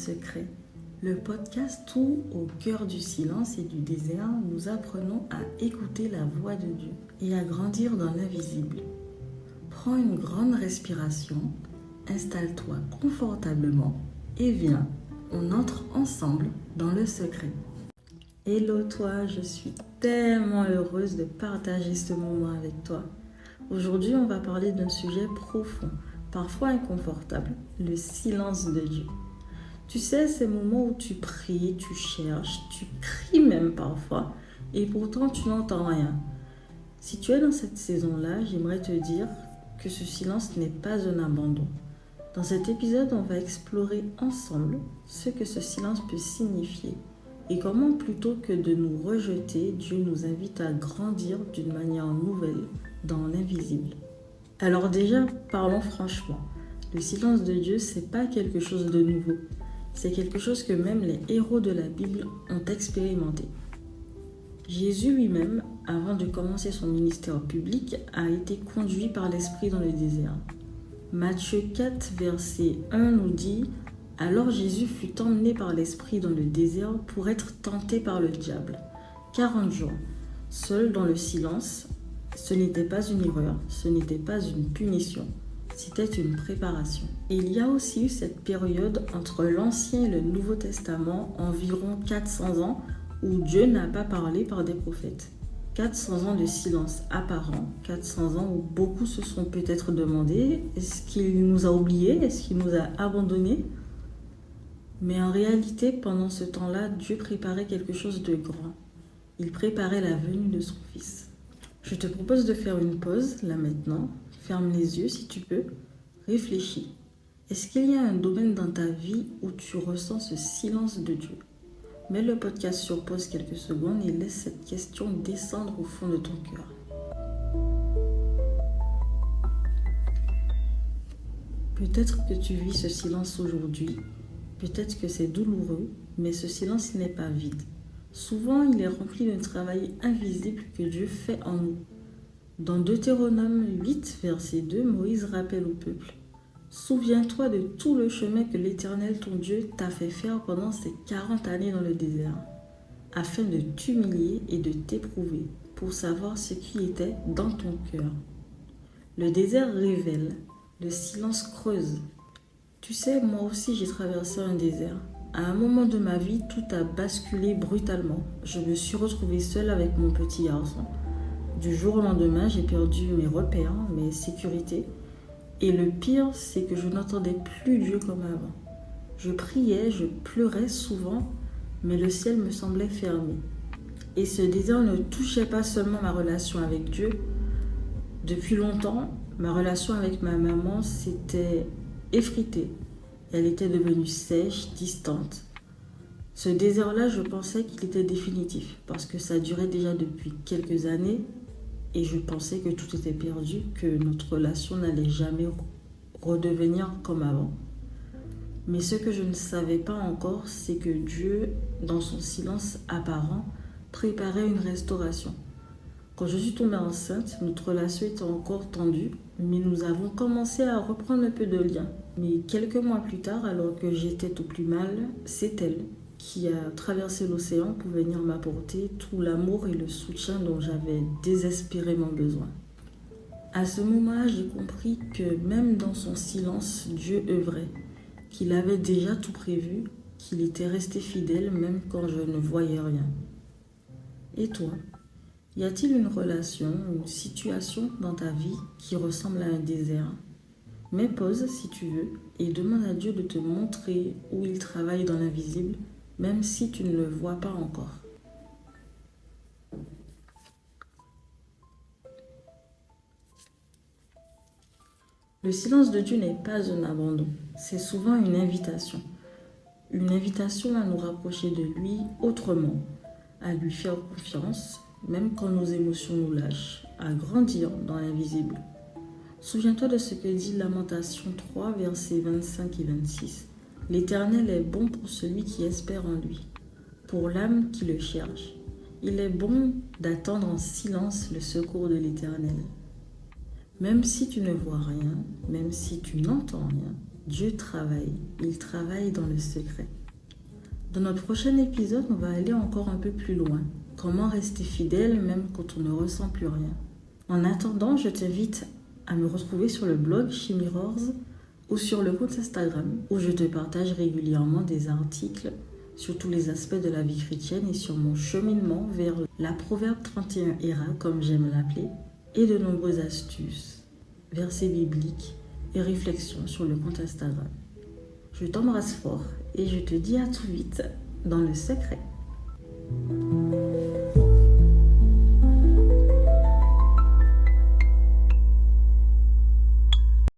secret, le podcast où, au cœur du silence et du désert, nous apprenons à écouter la voix de Dieu et à grandir dans l'invisible. Prends une grande respiration, installe-toi confortablement et viens, on entre ensemble dans le secret. Hello toi, je suis tellement heureuse de partager ce moment avec toi. Aujourd'hui, on va parler d'un sujet profond, parfois inconfortable, le silence de Dieu. Tu sais, ces moments où tu pries, tu cherches, tu cries même parfois, et pourtant tu n'entends rien. Si tu es dans cette saison-là, j'aimerais te dire que ce silence n'est pas un abandon. Dans cet épisode, on va explorer ensemble ce que ce silence peut signifier et comment, plutôt que de nous rejeter, Dieu nous invite à grandir d'une manière nouvelle dans l'invisible. Alors déjà, parlons franchement. Le silence de Dieu, c'est pas quelque chose de nouveau. C'est quelque chose que même les héros de la Bible ont expérimenté. Jésus lui-même, avant de commencer son ministère public, a été conduit par l'Esprit dans le désert. Matthieu 4, verset 1 nous dit « Alors Jésus fut emmené par l'Esprit dans le désert pour être tenté par le diable. 40 jours, seul dans le silence. Ce n'était pas une erreur, ce n'était pas une punition. C'était une préparation. » Et il y a aussi eu cette période entre l'Ancien et le Nouveau Testament, environ 400 ans, où Dieu n'a pas parlé par des prophètes. 400 ans de silence apparent, 400 ans où beaucoup se sont peut-être demandé, est-ce qu'il nous a oubliés, est-ce qu'il nous a abandonnés ? Mais en réalité, pendant ce temps-là, Dieu préparait quelque chose de grand. Il préparait la venue de son Fils. Je te propose de faire une pause, là maintenant. Ferme les yeux si tu peux. Réfléchis. Est-ce qu'il y a un domaine dans ta vie où tu ressens ce silence de Dieu ? Mets le podcast sur pause quelques secondes et laisse cette question descendre au fond de ton cœur. Peut-être que tu vis ce silence aujourd'hui. Peut-être que c'est douloureux, mais ce silence n'est pas vide. Souvent, il est rempli d'un travail invisible que Dieu fait en nous. Dans Deutéronome 8, verset 2, Moïse rappelle au peuple « Souviens-toi de tout le chemin que l'Éternel ton Dieu t'a fait faire pendant ces 40 années dans le désert, afin de t'humilier et de t'éprouver, pour savoir ce qui était dans ton cœur. » Le désert révèle, le silence creuse. Tu sais, moi aussi j'ai traversé un désert. À un moment de ma vie, tout a basculé brutalement. Je me suis retrouvée seule avec mon petit garçon. Du jour au lendemain, j'ai perdu mes repères, mes sécurités. Et le pire, c'est que je n'entendais plus Dieu comme avant. Je priais, je pleurais souvent, mais le ciel me semblait fermé. Et ce désert ne touchait pas seulement ma relation avec Dieu. Depuis longtemps, ma relation avec ma maman s'était effritée. Elle était devenue sèche, distante. Ce désert-là, je pensais qu'il était définitif, parce que ça durait déjà depuis quelques années. Et je pensais que tout était perdu, que notre relation n'allait jamais redevenir comme avant. Mais ce que je ne savais pas encore, c'est que Dieu, dans son silence apparent, préparait une restauration. Quand je suis tombée enceinte, notre relation était encore tendue, mais nous avons commencé à reprendre un peu de lien. Mais quelques mois plus tard, alors que j'étais au plus mal, c'est elle qui a traversé l'océan pour venir m'apporter tout l'amour et le soutien dont j'avais désespérément besoin. À ce moment-là, j'ai compris que même dans son silence, Dieu œuvrait, qu'il avait déjà tout prévu, qu'il était resté fidèle même quand je ne voyais rien. Et toi, y a-t-il une relation, une situation dans ta vie qui ressemble à un désert ? Mets pause si tu veux et demande à Dieu de te montrer où il travaille dans l'invisible, même si tu ne le vois pas encore. Le silence de Dieu n'est pas un abandon, c'est souvent une invitation. Une invitation à nous rapprocher de lui autrement, à lui faire confiance, même quand nos émotions nous lâchent, à grandir dans l'invisible. Souviens-toi de ce que dit Lamentation 3, versets 25 et 26. « L'Éternel est bon pour celui qui espère en lui, pour l'âme qui le cherche. Il est bon d'attendre en silence le secours de l'Éternel. » Même si tu ne vois rien, même si tu n'entends rien, Dieu travaille, il travaille dans le secret. Dans notre prochain épisode, on va aller encore un peu plus loin. Comment rester fidèle même quand on ne ressent plus rien. En attendant, je t'invite à me retrouver sur le blog She Mirrors ou sur le compte Instagram où je te partage régulièrement des articles sur tous les aspects de la vie chrétienne et sur mon cheminement vers la Proverbe 31 Era, comme j'aime l'appeler, et de nombreuses astuces, versets bibliques et réflexions sur le compte Instagram. Je t'embrasse fort et je te dis à tout vite dans le secret.